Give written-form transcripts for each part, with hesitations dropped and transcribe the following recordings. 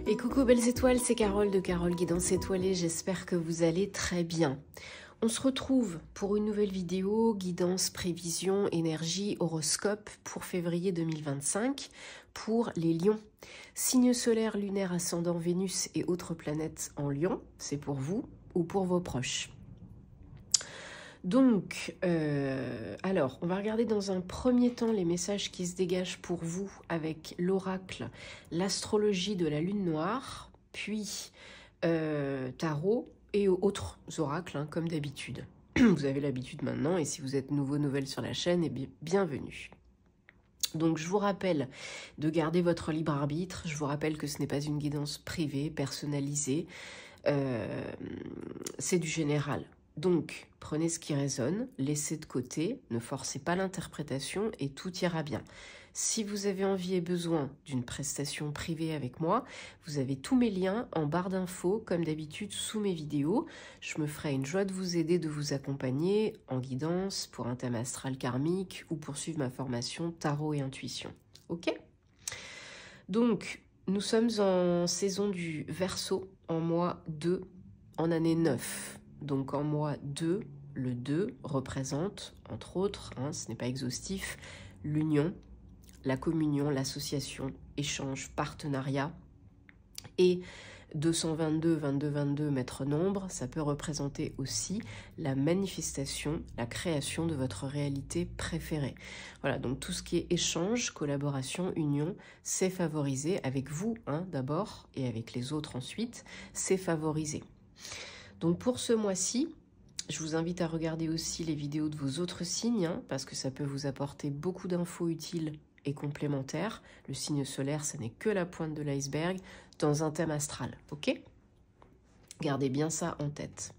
Et coucou belles étoiles, c'est Carole de Carole Guidance Étoilée, j'espère que vous allez très bien. On se retrouve pour une nouvelle vidéo, guidance, prévision, énergie, horoscope pour février 2025 pour les lions. Signe solaire, lunaire, ascendant, Vénus et autres planètes en lion, c'est pour vous ou pour vos proches. Donc, alors, on va regarder dans un premier temps les messages qui se dégagent pour vous avec l'oracle, l'astrologie de la lune noire, puis tarot et autres oracles, hein, comme d'habitude. Vous avez l'habitude maintenant, et si vous êtes nouveau, nouvelle sur la chaîne, eh bienvenue. Donc je vous rappelle de garder votre libre arbitre, je vous rappelle que ce n'est pas une guidance privée, personnalisée, c'est du général. Donc, prenez ce qui résonne, laissez de côté, ne forcez pas l'interprétation et tout ira bien. Si vous avez envie et besoin d'une prestation privée avec moi, vous avez tous mes liens en barre d'infos, comme d'habitude, sous mes vidéos. Je me ferai une joie de vous aider, de vous accompagner en guidance pour un thème astral karmique ou pour suivre ma formation tarot et intuition. Ok ? Donc, nous sommes en saison du Verseau, en mois 2, en année 9. Donc en mois 2, le 2 représente, entre autres, hein, ce n'est pas exhaustif, l'union, la communion, l'association, échange, partenariat. Et 222, 22, 22 maître nombre, ça peut représenter aussi la manifestation, la création de votre réalité préférée. Voilà, donc tout ce qui est échange, collaboration, union, c'est favorisé avec vous, hein, d'abord, et avec les autres ensuite, c'est favorisé. Donc pour ce mois-ci, je vous invite à regarder aussi les vidéos de vos autres signes, hein, parce que ça peut vous apporter beaucoup d'infos utiles et complémentaires. Le signe solaire, ça n'est que la pointe de l'iceberg dans un thème astral, ok? Gardez bien ça en tête.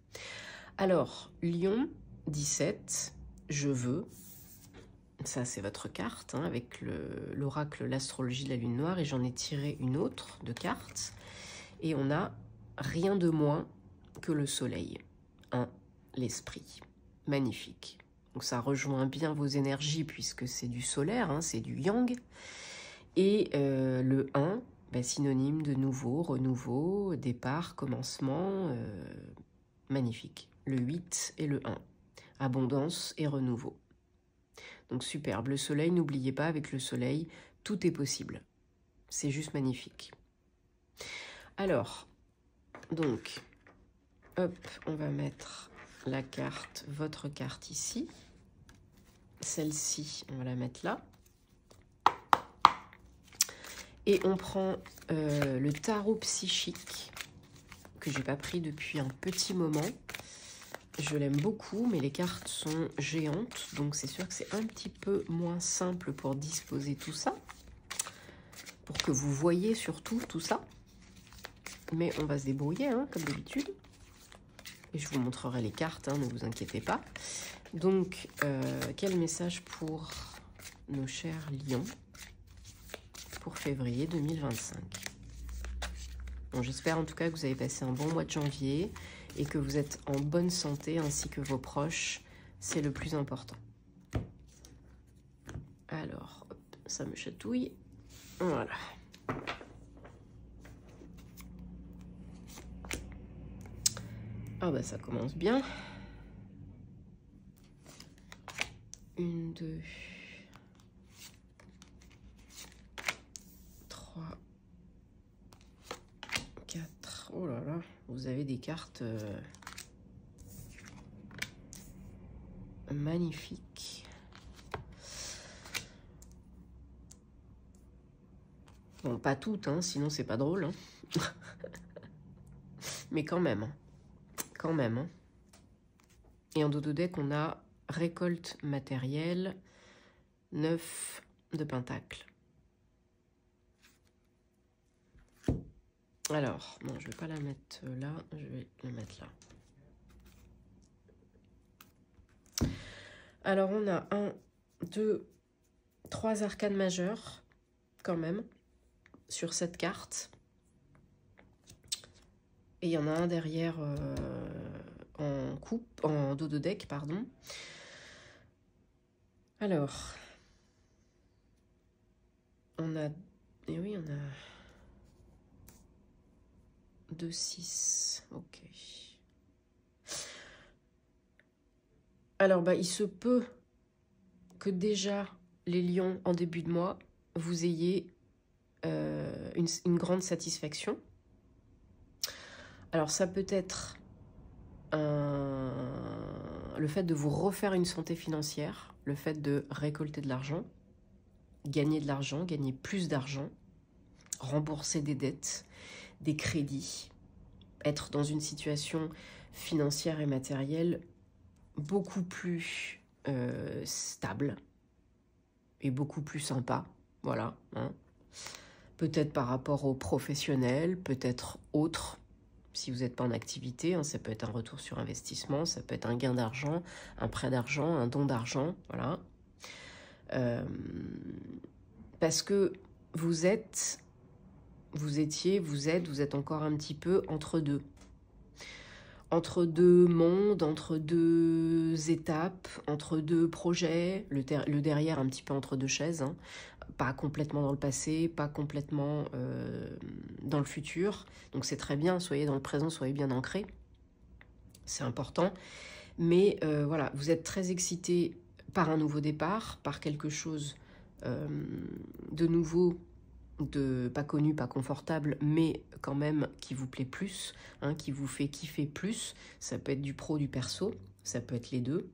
Alors, Lion 17, je veux, ça c'est votre carte, hein, avec l'oracle, l'astrologie de la lune noire, et j'en ai tiré une autre de carte, et on a rien de moins que le soleil, hein, l'esprit, magnifique. Donc ça rejoint bien vos énergies puisque c'est du solaire, hein, c'est du yang. Et le 1, bah, synonyme de nouveau, renouveau, départ, commencement, magnifique. Le 8 et le 1, abondance et renouveau. Donc superbe, le soleil, n'oubliez pas, avec le soleil, tout est possible. C'est juste magnifique. Alors, donc, hop, on va mettre la carte, votre carte ici. Celle-ci, on va la mettre là. Et on prend le tarot psychique, que j'ai pas pris depuis un petit moment. Je l'aime beaucoup, mais les cartes sont géantes, donc c'est sûr que c'est un petit peu moins simple pour disposer tout ça, pour que vous voyez surtout tout ça. Mais on va se débrouiller, hein, comme d'habitude. Et je vous montrerai les cartes, hein, ne vous inquiétez pas. Donc, quel message pour nos chers lions pour février 2025? Bon, j'espère en tout cas que vous avez passé un bon mois de janvier et que vous êtes en bonne santé ainsi que vos proches. C'est le plus important. Alors, hop, ça me chatouille. Voilà. Ah bah ça commence bien. 1, 2, 3, 4. Oh là là, vous avez des cartes magnifiques. Bon, pas toutes, hein, sinon c'est pas drôle. Hein. Mais quand même. Quand même. Hein. Et en dos de deck, on a récolte matérielle, 9 de pentacle. Alors, non, je vais pas la mettre là, je vais la mettre là. Alors, on a 1, 2, 3 arcanes majeures, quand même, sur cette carte. Et il y en a un derrière en dos de deck, pardon. Alors, on a... Et oui, on a... 2, 6. Ok. Alors, bah, il se peut que déjà, les lions, en début de mois, vous ayez une grande satisfaction. Alors, ça peut être le fait de vous refaire une santé financière, le fait de récolter de l'argent, gagner de l'argent, gagner plus d'argent, rembourser des dettes, des crédits, être dans une situation financière et matérielle beaucoup plus stable et beaucoup plus sympa, voilà. Hein. Peut-être par rapport aux professionnels, peut-être autres, si vous n'êtes pas en activité, hein, ça peut être un retour sur investissement, ça peut être un gain d'argent, un prêt d'argent, un don d'argent, voilà. Parce que vous êtes encore un petit peu entre deux. Entre deux mondes, entre deux étapes, entre deux projets, le derrière un petit peu entre deux chaises, hein. Pas complètement dans le passé, pas complètement dans le futur. Donc c'est très bien, soyez dans le présent, soyez bien ancrés. C'est important. Mais voilà, vous êtes très excité par un nouveau départ, par quelque chose de nouveau, de pas connu, pas confortable, mais quand même qui vous plaît plus, hein, qui vous fait kiffer plus. Ça peut être du pro, du perso, ça peut être les deux.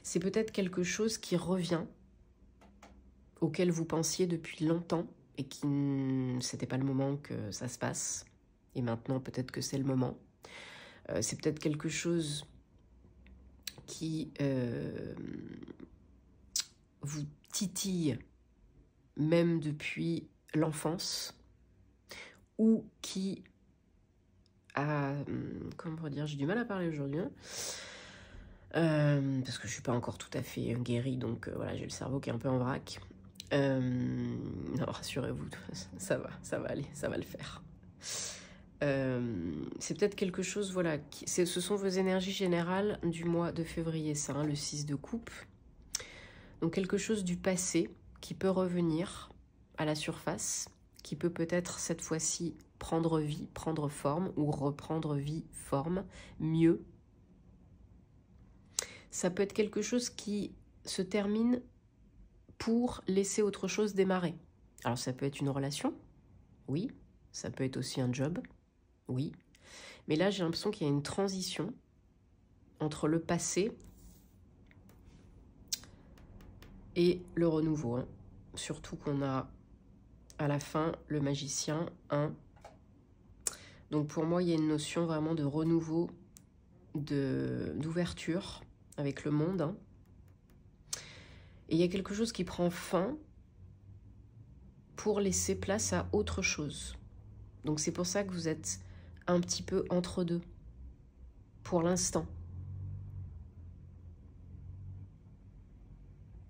C'est peut-être quelque chose qui revient, auquel vous pensiez depuis longtemps et qui c'était pas le moment que ça se passe. Et maintenant, peut-être que c'est le moment. C'est peut-être quelque chose qui vous titille même depuis l'enfance ou qui a... Comment dire, j'ai du mal à parler aujourd'hui, hein, parce que je suis pas encore tout à fait guérie, donc voilà, j'ai le cerveau qui est un peu en vrac. Non, rassurez-vous, ça va aller, ça va le faire. C'est peut-être quelque chose, voilà, ce sont vos énergies générales du mois de février, ça, hein, le 6 de coupe. Donc quelque chose du passé qui peut revenir à la surface, qui peut peut-être cette fois-ci prendre vie, prendre forme ou reprendre vie, forme, mieux. Ça peut être quelque chose qui se termine pour laisser autre chose démarrer. Alors ça peut être une relation, oui. Ça peut être aussi un job, oui. Mais là, j'ai l'impression qu'il y a une transition entre le passé et le renouveau. Hein. Surtout qu'on a à la fin le magicien 1. Donc pour moi, il y a une notion vraiment de renouveau, d'ouverture avec le monde. Hein. Et il y a quelque chose qui prend fin pour laisser place à autre chose. Donc c'est pour ça que vous êtes un petit peu entre deux, pour l'instant.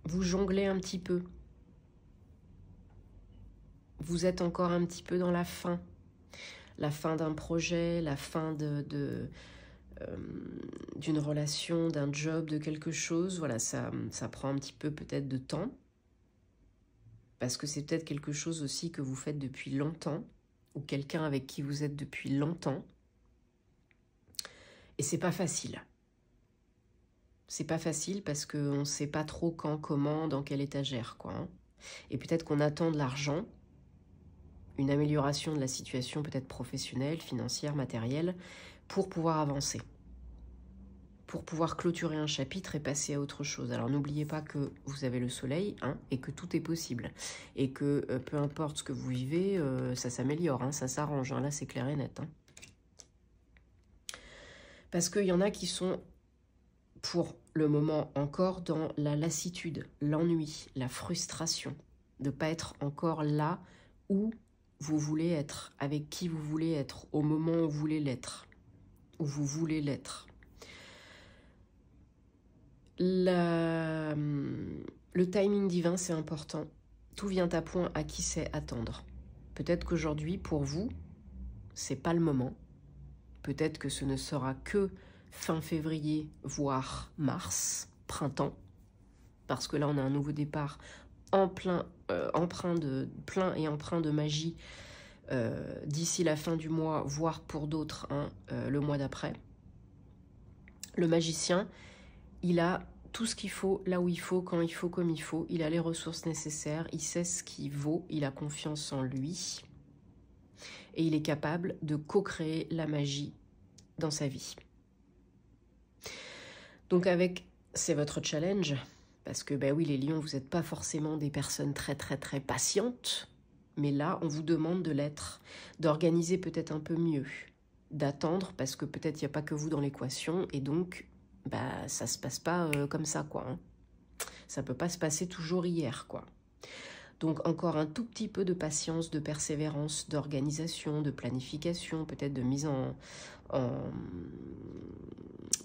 Vous jonglez un petit peu. Vous êtes encore un petit peu dans la fin d'un projet, la fin d'une relation, d'un job, de quelque chose. Voilà, ça prend un petit peu peut-être de temps, parce que c'est peut-être quelque chose aussi que vous faites depuis longtemps, ou quelqu'un avec qui vous êtes depuis longtemps. Et c'est pas facile. C'est pas facile parce qu'on ne sait pas trop quand, comment, dans quelle étagère, quoi. Hein. Et peut-être qu'on attend de l'argent, une amélioration de la situation peut-être professionnelle, financière, matérielle, pour pouvoir avancer, pour pouvoir clôturer un chapitre et passer à autre chose. Alors n'oubliez pas que vous avez le soleil, hein, et que tout est possible. Et que peu importe ce que vous vivez, ça s'améliore, hein, ça s'arrange. Hein, là, c'est clair et net. Hein. Parce qu'il y en a qui sont, pour le moment, encore dans la lassitude, l'ennui, la frustration, de ne pas être encore là où vous voulez être, avec qui vous voulez être, au moment où vous voulez l'être, où vous voulez l'être. Le timing divin, c'est important. Tout vient à point à qui sait attendre. Peut-être qu'aujourd'hui, pour vous, c'est pas le moment. Peut-être que ce ne sera que fin février, voire mars, printemps. Parce que là, on a un nouveau départ empreint de magie, d'ici la fin du mois, voire pour d'autres, hein, le mois d'après. Le magicien, il a tout ce qu'il faut, là où il faut, quand il faut, comme il faut. Il a les ressources nécessaires, il sait ce qu'il vaut, il a confiance en lui. Et il est capable de co-créer la magie dans sa vie. Donc c'est votre challenge, parce que ben oui, les lions, vous n'êtes pas forcément des personnes très patientes, mais là, on vous demande de l'être, d'organiser peut-être un peu mieux, d'attendre, parce que peut-être il n'y a pas que vous dans l'équation, et donc, bah, ça se passe pas comme ça, quoi. Hein. Ça peut pas se passer toujours hier, quoi. Donc encore un tout petit peu de patience, de persévérance, d'organisation, de planification, peut-être de mise en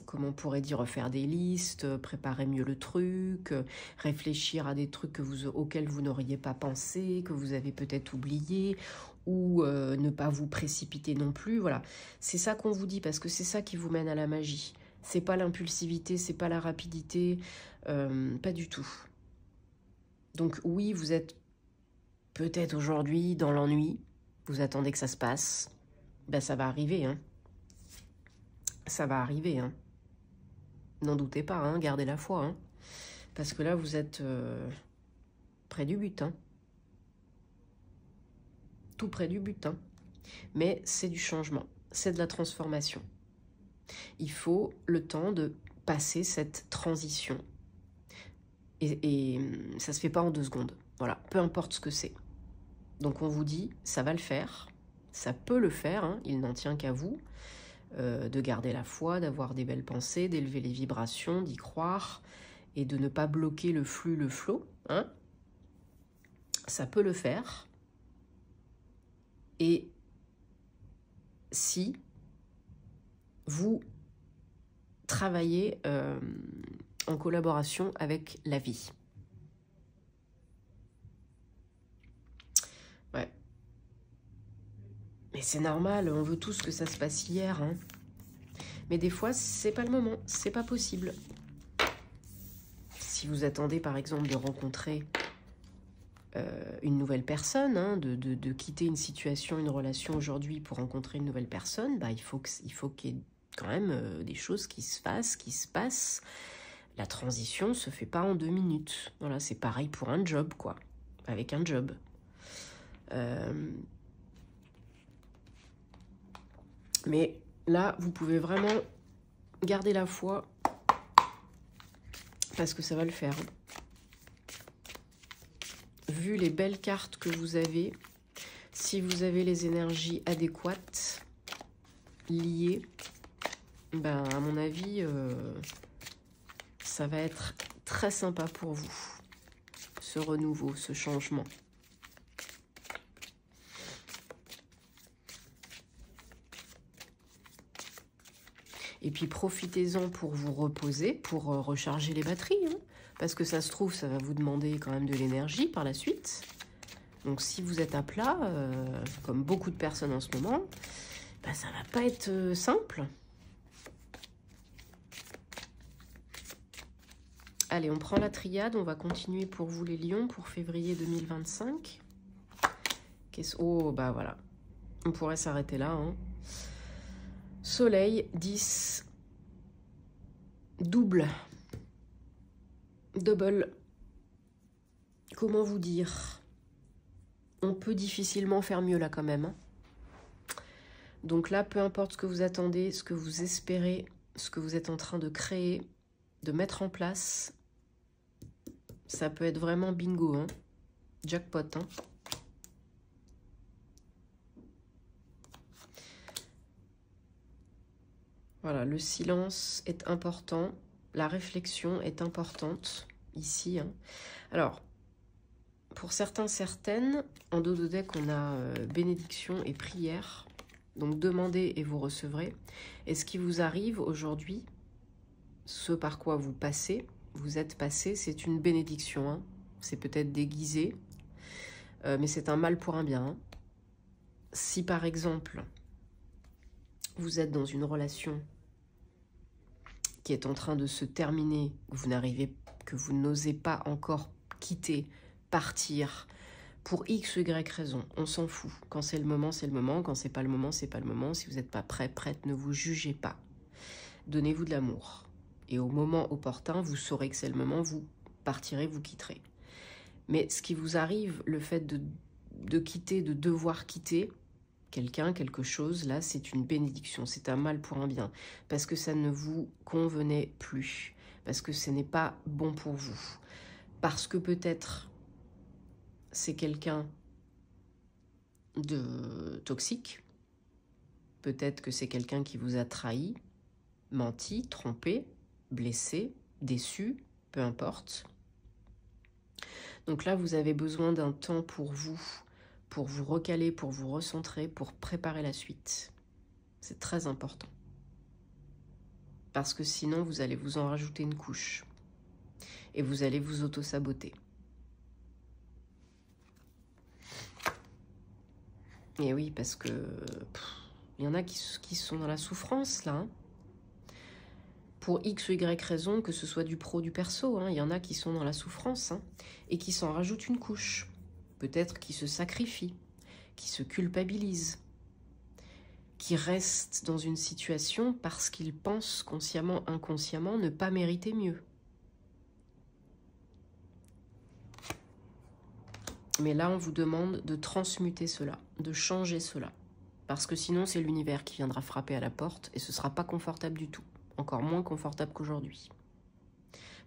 comment on pourrait dire, refaire des listes, préparer mieux le truc, réfléchir à des trucs auxquels vous n'auriez pas pensé, que vous avez peut-être oublié, ou ne pas vous précipiter non plus. Voilà, c'est ça qu'on vous dit, parce que c'est ça qui vous mène à la magie. C'est pas l'impulsivité, c'est pas la rapidité, pas du tout. Donc oui, vous êtes peut-être aujourd'hui dans l'ennui, vous attendez que ça se passe, ben ça va arriver, hein. Ça va arriver, hein. N'en doutez pas, hein, gardez la foi, hein, parce que là vous êtes près du but, hein. Tout près du but, hein. Mais c'est du changement, c'est de la transformation. Il faut le temps de passer cette transition. Et ça se fait pas en 2 secondes. Voilà, peu importe ce que c'est. Donc on vous dit, ça va le faire, ça peut le faire, hein, il n'en tient qu'à vous, de garder la foi, d'avoir des belles pensées, d'élever les vibrations, d'y croire, et de ne pas bloquer le flux, le flow. Hein. Ça peut le faire. Et si vous travaillez en collaboration avec la vie. Ouais. Mais c'est normal, on veut tous que ça se passe hier. Hein. Mais des fois, c'est pas le moment, c'est pas possible. Si vous attendez par exemple de rencontrer une nouvelle personne, hein, de quitter une situation, une relation aujourd'hui pour rencontrer une nouvelle personne, bah, il faut qu'il y ait quand même des choses qui se fassent, qui se passent. La transition se fait pas en 2 minutes. Voilà, c'est pareil pour un job, quoi. Avec un job. Mais là, vous pouvez vraiment garder la foi parce que ça va le faire. Vu les belles cartes que vous avez, si vous avez les énergies adéquates, liées, ben, à mon avis, ça va être très sympa pour vous, ce renouveau, ce changement. Et puis profitez-en pour vous reposer, pour recharger les batteries. Hein, parce que ça se trouve, ça va vous demander quand même de l'énergie par la suite. Donc si vous êtes à plat, comme beaucoup de personnes en ce moment, ben, ça va pas être simple. Allez, on prend la triade, on va continuer pour vous les lions pour février 2025. Oh, bah voilà, on pourrait s'arrêter là. Hein. Soleil, 10, double, double, comment vous dire? On peut difficilement faire mieux là quand même. Hein. Donc là, peu importe ce que vous attendez, ce que vous espérez, ce que vous êtes en train de créer, de mettre en place, ça peut être vraiment bingo, hein. Jackpot. Hein. Voilà, le silence est important, la réflexion est importante ici. Hein. Alors, pour certains, certaines, en dos de deck, on a bénédiction et prière. Donc, demandez et vous recevrez. Et ce qui vous arrive aujourd'hui, ce par quoi vous passez, vous êtes passé, c'est une bénédiction. Hein. C'est peut-être déguisé, mais c'est un mal pour un bien. Hein. Si par exemple, vous êtes dans une relation qui est en train de se terminer, que vous n'osez pas encore quitter, partir, pour X ou Y raison, on s'en fout. Quand c'est le moment, c'est le moment. Quand c'est pas le moment, c'est pas le moment. Si vous n'êtes pas prêt, prête, ne vous jugez pas. Donnez-vous de l'amour. Et au moment opportun, vous saurez que c'est le moment, vous partirez, vous quitterez. Mais ce qui vous arrive, le fait de quitter, de devoir quitter quelqu'un, quelque chose, là, c'est une bénédiction. C'est un mal pour un bien. Parce que ça ne vous convenait plus. Parce que ce n'est pas bon pour vous. Parce que peut-être c'est quelqu'un de toxique. Peut-être que c'est quelqu'un qui vous a trahi, menti, trompé, blessé, déçu, peu importe. Donc là, vous avez besoin d'un temps pour vous recaler, pour vous recentrer, pour préparer la suite. C'est très important. Parce que sinon, vous allez vous en rajouter une couche. Et vous allez vous auto-saboter. Et oui, parce que il y en a qui sont dans la souffrance, là. Hein. Pour X ou Y raison, que ce soit du pro, du perso, hein, il y en a qui sont dans la souffrance hein, et qui s'en rajoutent une couche. Peut-être qui se sacrifient, qui se culpabilisent, qui restent dans une situation parce qu'ils pensent consciemment, inconsciemment, ne pas mériter mieux. Mais là, on vous demande de transmuter cela, de changer cela. Parce que sinon, c'est l'univers qui viendra frapper à la porte et ce ne sera pas confortable du tout. Encore moins confortable qu'aujourd'hui.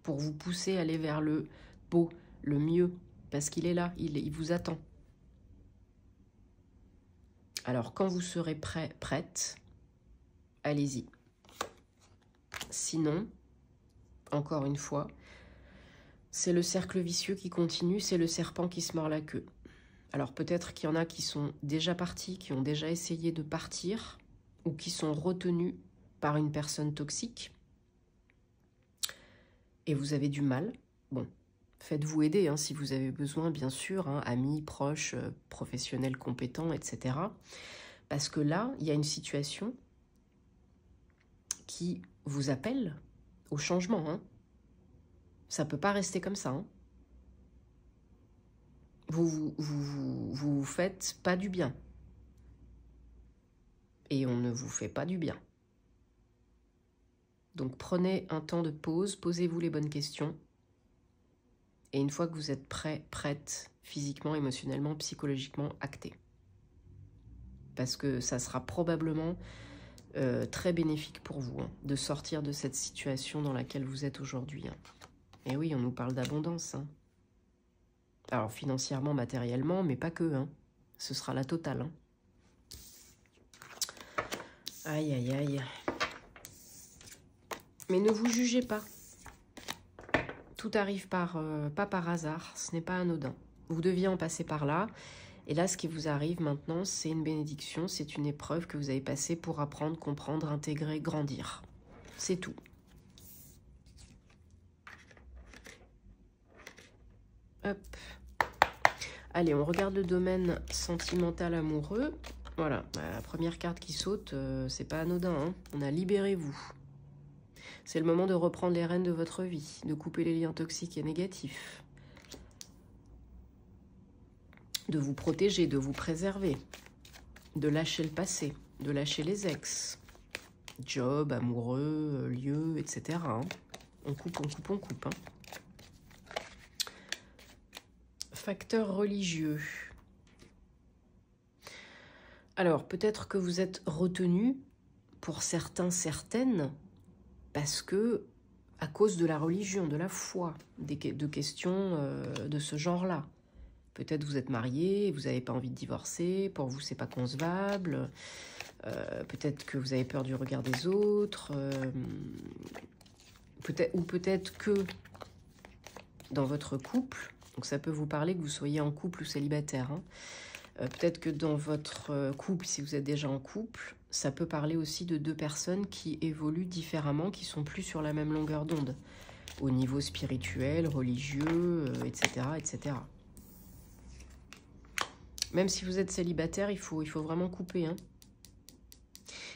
Pour vous pousser à aller vers le beau, le mieux. Parce qu'il est là, il vous attend. Alors, quand vous serez prêt, prête, allez-y. Sinon, encore une fois, c'est le cercle vicieux qui continue, c'est le serpent qui se mord la queue. Alors peut-être qu'il y en a qui sont déjà partis, qui ont déjà essayé de partir, ou qui sont retenus par une personne toxique, et vous avez du mal. Bon, faites-vous aider hein, si vous avez besoin, bien sûr, hein, amis, proches, professionnels compétents, etc. Parce que là, il y a une situation qui vous appelle au changement. Hein. Ça ne peut pas rester comme ça. Hein. Vous faites pas du bien. Et on ne vous fait pas du bien. Donc prenez un temps de pause, posez-vous les bonnes questions. Et une fois que vous êtes prêt, prête, physiquement, émotionnellement, psychologiquement, actez. Parce que ça sera probablement très bénéfique pour vous hein, de sortir de cette situation dans laquelle vous êtes aujourd'hui. Hein. Et oui, on nous parle d'abondance. Hein. Alors financièrement, matériellement, mais pas que. Hein. Ce sera la totale. Hein. Aïe, aïe, aïe. Mais ne vous jugez pas. Tout arrive pas par hasard. Ce n'est pas anodin. Vous deviez en passer par là. Et là, ce qui vous arrive maintenant, c'est une bénédiction. C'est une épreuve que vous avez passée pour apprendre, comprendre, intégrer, grandir. C'est tout. Hop. Allez, on regarde le domaine sentimental amoureux. Voilà, la première carte qui saute, c'est pas anodin. Hein. On a libérez-vous. C'est le moment de reprendre les rênes de votre vie, de couper les liens toxiques et négatifs, de vous protéger, de vous préserver, de lâcher le passé, de lâcher les ex, job, amoureux, lieu, etc. Hein. On coupe, on coupe, on coupe. Hein. Facteur religieux. Alors, peut-être que vous êtes retenu, pour certains, certaines, parce que, à cause de la religion, de la foi, de questions de ce genre-là. Peut-être vous êtes marié, vous n'avez pas envie de divorcer, pour vous c'est pas concevable, peut-être que vous avez peur du regard des autres, peut-être que dans votre couple, donc ça peut vous parler que vous soyez en couple ou célibataire, hein, peut-être que dans votre couple, si vous êtes déjà en couple, ça peut parler aussi de deux personnes qui évoluent différemment, qui sont plus sur la même longueur d'onde, au niveau spirituel, religieux, etc., etc. Même si vous êtes célibataire, il faut vraiment couper. Hein.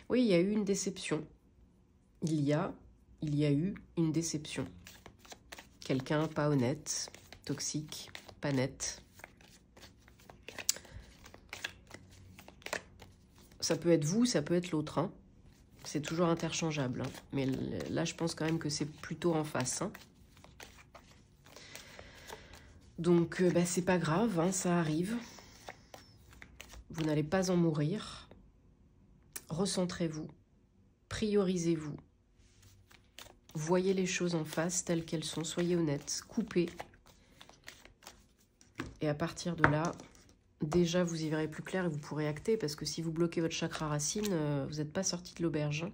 Oui, il y a eu une déception. Il y a eu une déception. Quelqu'un pas honnête, toxique, pas net. Ça peut être vous, ça peut être l'autre. Hein. C'est toujours interchangeable. Hein. Mais là, je pense quand même que c'est plutôt en face. Hein. Donc, bah, c'est pas grave, hein, ça arrive. Vous n'allez pas en mourir. Recentrez-vous. Priorisez-vous. Voyez les choses en face telles qu'elles sont. Soyez honnête. Coupez. Et à partir de là, déjà, vous y verrez plus clair et vous pourrez acter. Parce que si vous bloquez votre chakra racine, vous n'êtes pas sorti de l'auberge. Hein.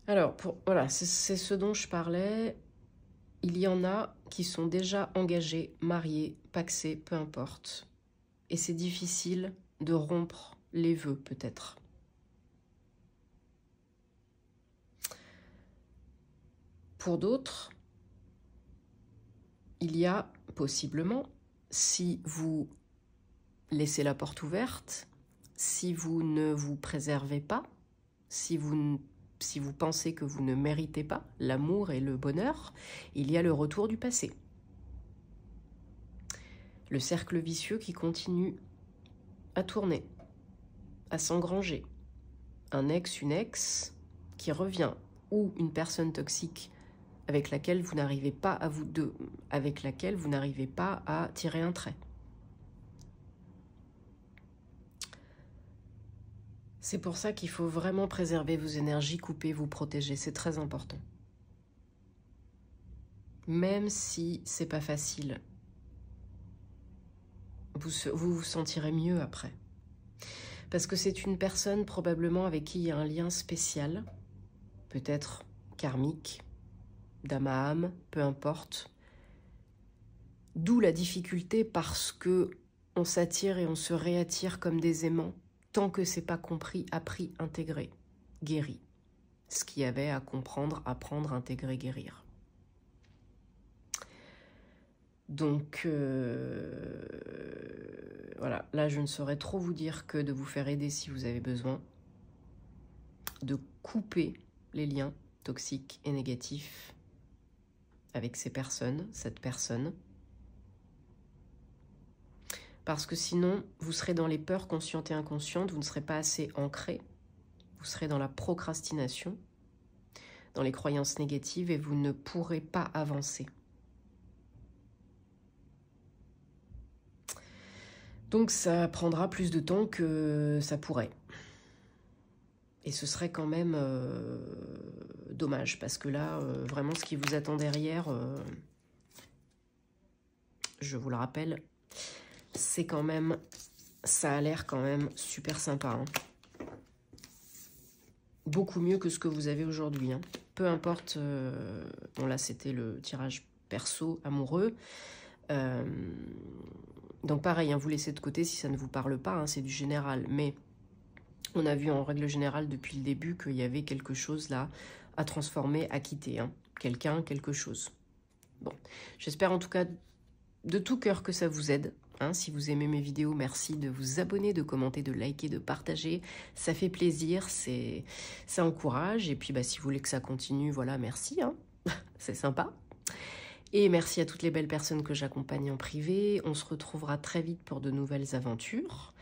Alors, voilà, c'est ce dont je parlais. Il y en a qui sont déjà engagés, mariés, pacsés, peu importe. Et c'est difficile de rompre les vœux, peut-être. Pour d'autres, il y a possiblement, si vous laissez la porte ouverte, si vous ne vous préservez pas, si vous pensez que vous ne méritez pas l'amour et le bonheur, il y a le retour du passé. Le cercle vicieux qui continue à tourner, à s'engranger. Un ex, une ex qui revient, ou une personne toxique avec laquelle vous n'arrivez pas à à tirer un trait. C'est pour ça qu'il faut vraiment préserver vos énergies, couper, vous protéger. C'est très important. Même si c'est pas facile, vous vous sentirez mieux après. Parce que c'est une personne probablement avec qui il y a un lien spécial, peut-être karmique, d'âme à âme, peu importe. D'où la difficulté parce que on s'attire et on se réattire comme des aimants. Tant que c'est pas compris, appris, intégré, guéri. Ce qu'il y avait à comprendre, apprendre, intégrer, guérir. Donc, voilà, là je ne saurais trop vous dire que de vous faire aider si vous avez besoin. De couper les liens toxiques et négatifs avec ces personnes, cette personne. Parce que sinon, vous serez dans les peurs conscientes et inconscientes, vous ne serez pas assez ancré, vous serez dans la procrastination, dans les croyances négatives et vous ne pourrez pas avancer. Donc ça prendra plus de temps que ça pourrait. Et ce serait quand même dommage, parce que là, vraiment ce qui vous attend derrière, je vous le rappelle, c'est quand même, ça a l'air quand même super sympa. Hein. Beaucoup mieux que ce que vous avez aujourd'hui. Hein. Peu importe, bon là c'était le tirage perso amoureux. Donc pareil, hein, vous laissez de côté si ça ne vous parle pas, hein, c'est du général. Mais on a vu en règle générale depuis le début qu'il y avait quelque chose là à transformer, à quitter. Hein. Quelqu'un, quelque chose. Bon, j'espère en tout cas de tout cœur que ça vous aide. Hein, si vous aimez mes vidéos, merci de vous abonner, de commenter, de liker, de partager. Ça fait plaisir, ça encourage. Et puis, bah, si vous voulez que ça continue, voilà, merci. Hein. C'est sympa. Et merci à toutes les belles personnes que j'accompagne en privé. On se retrouvera très vite pour de nouvelles aventures.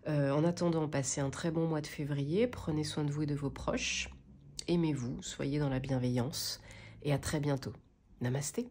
En attendant, passez un très bon mois de février. Prenez soin de vous et de vos proches. Aimez-vous, soyez dans la bienveillance. Et à très bientôt. Namasté.